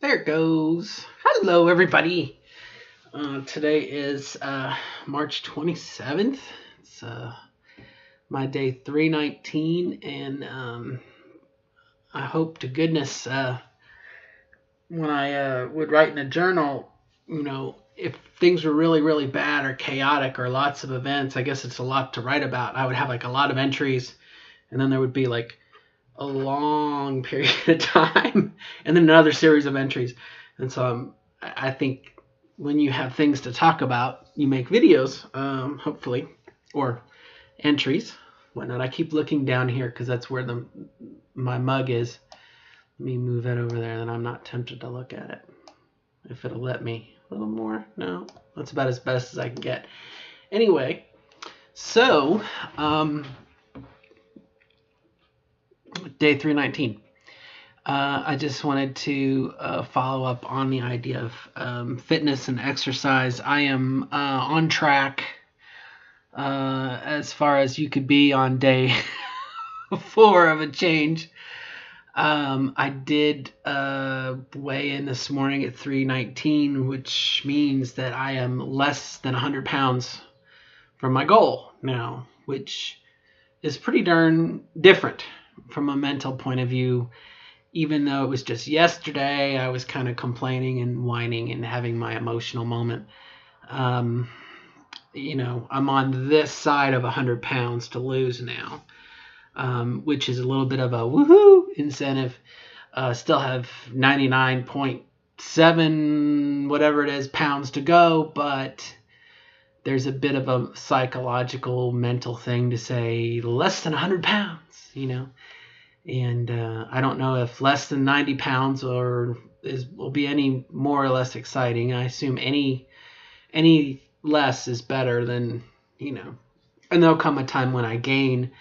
There it goes. Hello, everybody. Today is March 27th. It's my day 319, and I hope to goodness when I would write in a journal, if things were really, really bad or chaotic or lots of events, I guess it's a lot to write about. I would have like a lot of entries, and then there would be like a long period of time and then another series of entries. And so I think when you have things to talk about, you make videos, hopefully, or entries, whatnot. I keep looking down here because that's where my mug is. Let me move that over there, and I'm not tempted to look at it. If it'll let me a little more. No, that's about as best as I can get. Anyway, so day 319. I just wanted to follow up on the idea of fitness and exercise. I am on track as far as you could be on day 4 of a change. I did weigh in this morning at 319, which means that I am less than 100 pounds from my goal now, which is pretty darn different from a mental point of view. Even though it was just yesterday, I was kind of complaining and whining and having my emotional moment. I'm on this side of 100 pounds to lose now, which is a little bit of a woohoo incentive. Still have 99.7 whatever it is pounds to go, but there's a bit of a psychological mental thing to say less than 100 pounds, And I don't know if less than 90 pounds will be any more or less exciting. I assume any less is better than, And there'll come a time when I gain,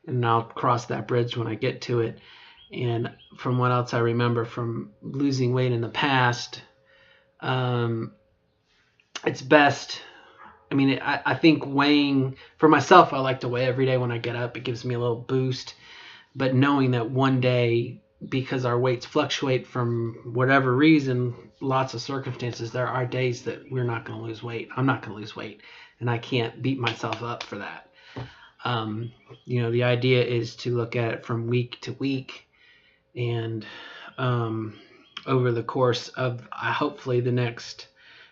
and I'll cross that bridge when I get to it. And from what else I remember from losing weight in the past, it's best. I think weighing, for myself, I like to weigh every day when I get up. It gives me a little boost. But knowing that one day, because our weights fluctuate from whatever reason, lots of circumstances, there are days that we're not going to lose weight. I'm not going to lose weight, and I can't beat myself up for that. The idea is to look at it from week to week, and over the course of hopefully the next,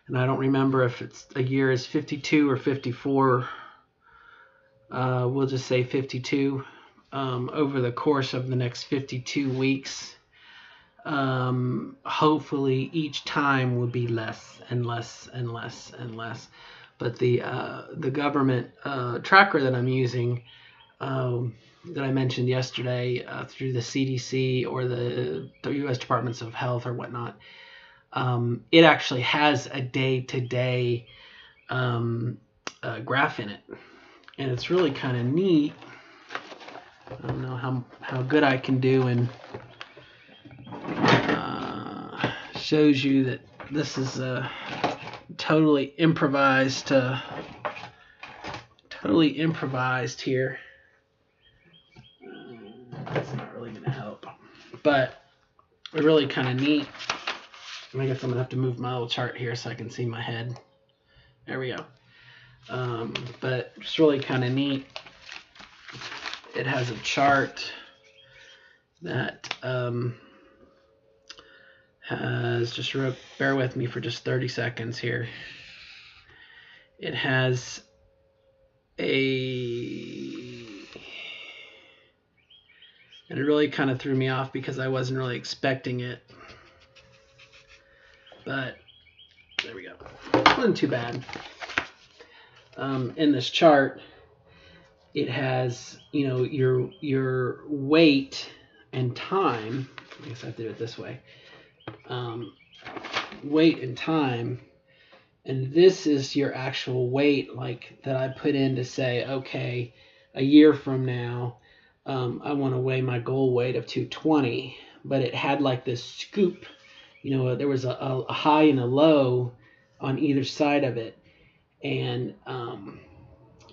and I don't remember if it's a year is 52 or 54. We'll just say 52. Over the course of the next 52 weeks, hopefully each time will be less and less and less and less. But the government tracker that I'm using, that I mentioned yesterday, through the CDC or the U.S. Departments of Health or whatnot, it actually has a day-to-day graph in it, and it's really kind of neat. I don't know how good I can do, and shows you that this is totally improvised here. That's not really going to help, but really kind of neat. I guess I'm going to have to move my little chart here so I can see my head. There we go. But it's really kind of neat. It has a chart that has, just bear with me for just 30 seconds here. It has and it really kind of threw me off because I wasn't really expecting it. But there we go. It wasn't too bad. In this chart, it has, your weight and time. I guess I have to do it this way. Weight and time. And this is your actual weight, like that I put in to say, okay, a year from now, I want to weigh my goal weight of 220. But it had like this scoop. There was a high and a low on either side of it. And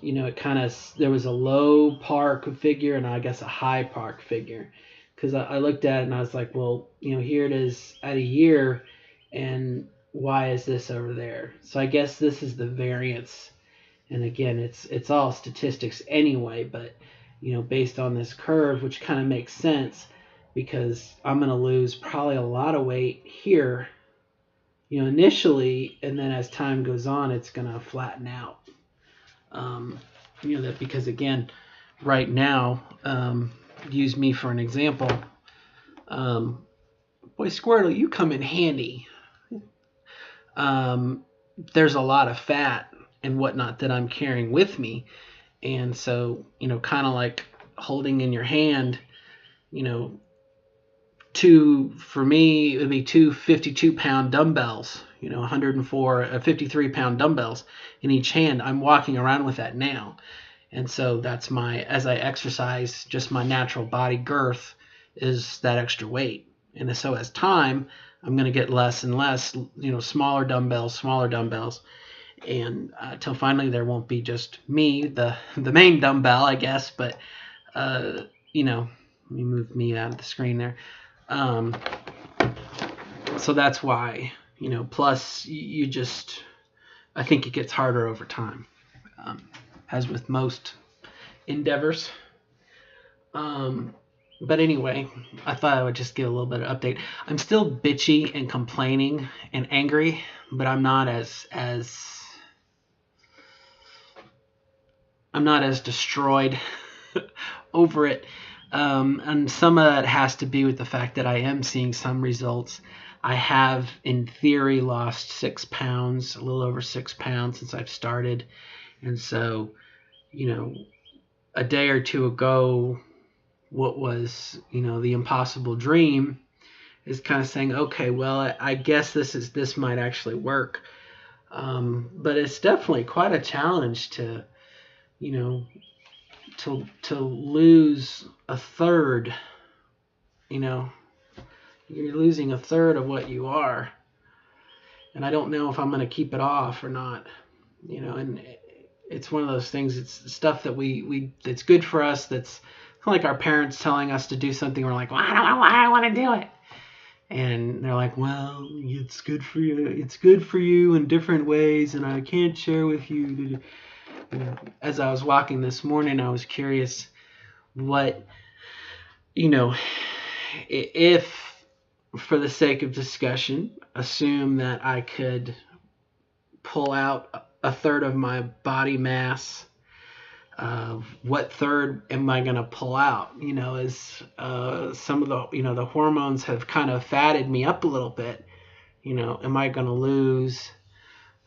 it kind of, there was a low park figure and I guess a high park figure, because I looked at it and I was like, well, here it is at a year, and why is this over there? So I guess this is the variance. And again, it's all statistics anyway, but based on this curve, which kind of makes sense because I'm going to lose probably a lot of weight here, initially, and then as time goes on, it's going to flatten out. That because again, right now, use me for an example. Boy, Squirtle, you come in handy. There's a lot of fat and whatnot that I'm carrying with me. And so, kind of like holding in your hand, for me, it would be two 52-pound dumbbells, 104, 53-pound dumbbells in each hand. I'm walking around with that now. And so that's as I exercise, just my natural body girth is that extra weight. And so as time, I'm going to get less and less, smaller dumbbells. And till finally there won't be just me, the main dumbbell, I guess. But, let me move me out of the screen there. So that's why, plus you just, I think it gets harder over time, as with most endeavors. But anyway, I thought I would just give a little bit of update. I'm still bitchy and complaining and angry, but I'm not as destroyed over it. And some of that has to be with the fact that I am seeing some results. I have, in theory, lost 6 pounds, a little over 6 pounds since I've started. And so, a day or two ago, what was, the impossible dream is kind of saying, okay, well, I guess this might actually work. But it's definitely quite a challenge to lose a third. You're losing a third of what you are, and I don't know if I'm going to keep it off or not. And it's one of those things. It's stuff that it's good for us. That's kind of like our parents telling us to do something. We're like, well, I don't want to do it. And they're like, well, it's good for you. It's good for you in different ways, and I can't share with you. As I was walking this morning, I was curious what, if, for the sake of discussion, assume that I could pull out a third of my body mass. What third am I going to pull out? As some of the, the hormones have kind of fatted me up a little bit. Am I going to lose?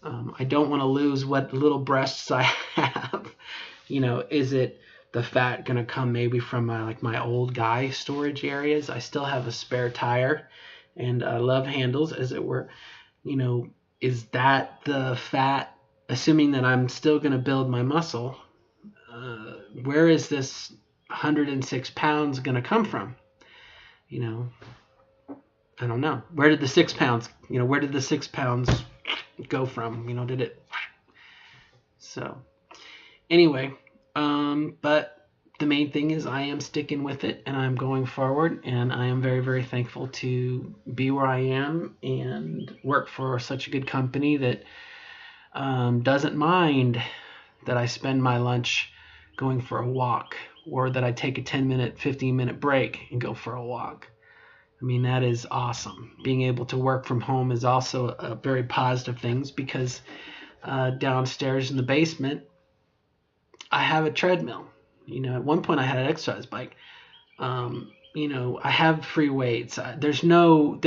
I don't want to lose what little breasts I have. Is it the fat going to come maybe from my old guy storage areas? I still have a spare tire and love handles, as it were. Is that the fat, assuming that I'm still going to build my muscle? Where is this 106 pounds going to come from? I don't know. Where did the 6 pounds, where did the 6 pounds go from? Did it? So anyway, but the main thing is I am sticking with it and I'm going forward, and I am very, very thankful to be where I am and work for such a good company that doesn't mind that I spend my lunch going for a walk, or that I take a 10-minute, 15-minute break and go for a walk. I mean, that is awesome. Being able to work from home is also a very positive thing, because downstairs in the basement, I have a treadmill. At one point I had an exercise bike. I have free weights. There's no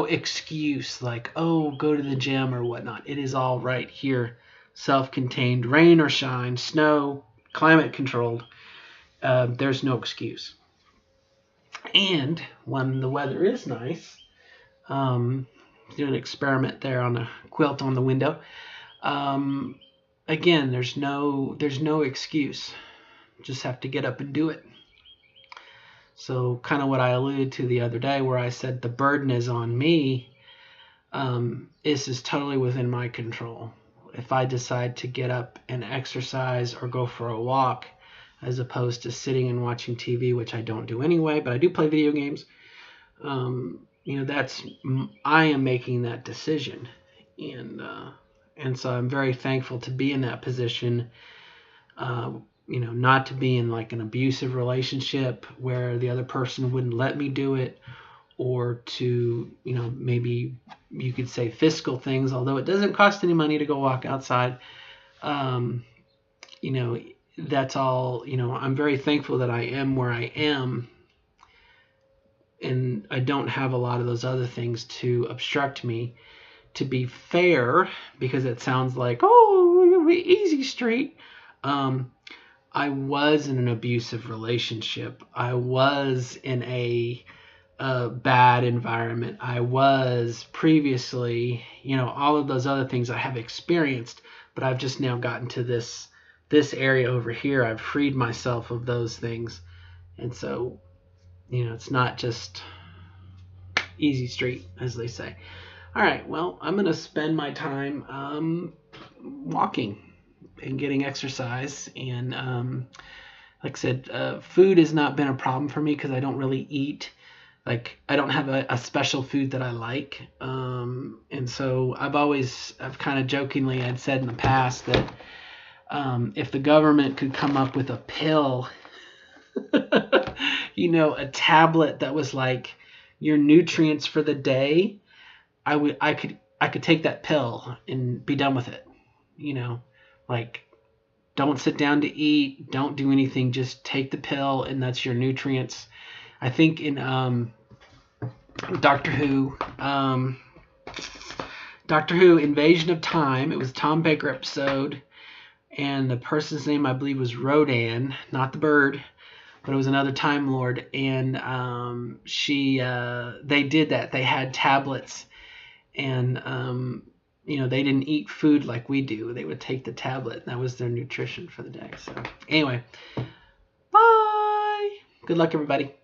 excuse like, oh, go to the gym or whatnot. It is all right here, self-contained, rain or shine, snow, climate controlled. There's no excuse. And when the weather is nice, doing an experiment there on a quilt on the window. Again, there's no excuse. Just have to get up and do it. So kind of what I alluded to the other day, where I said the burden is on me. This is totally within my control. If I decide to get up and exercise or go for a walk, as opposed to sitting and watching TV, which I don't do anyway, but I do play video games. I am making that decision, and so I'm very thankful to be in that position. Uh, not to be in like an abusive relationship where the other person wouldn't let me do it, or to, maybe you could say fiscal things, although it doesn't cost any money to go walk outside. Um, you know, that's all, I'm very thankful that I am where I am, and I don't have a lot of those other things to obstruct me. To be fair, because it sounds like, oh, easy street. I was in an abusive relationship. I was in a bad environment. I was previously, all of those other things I have experienced, but I've just now gotten to this area over here. I've freed myself of those things, and so it's not just easy street, as they say. All right, well, I'm gonna spend my time walking and getting exercise, and like I said, food has not been a problem for me because I don't really eat. Like, I don't have a special food that I like. And so I've kind of jokingly, I'd said in the past that if the government could come up with a pill, a tablet that was like your nutrients for the day, I could take that pill and be done with it. Like, don't sit down to eat, don't do anything, just take the pill, and that's your nutrients. I think in Doctor Who, Invasion of Time, it was a Tom Baker episode, and the person's name, I believe, was Rodan, not the bird, but it was another Time Lord, and they did that. They had tablets, and they didn't eat food like we do. They would take the tablet, and that was their nutrition for the day. So anyway, bye. Good luck, everybody.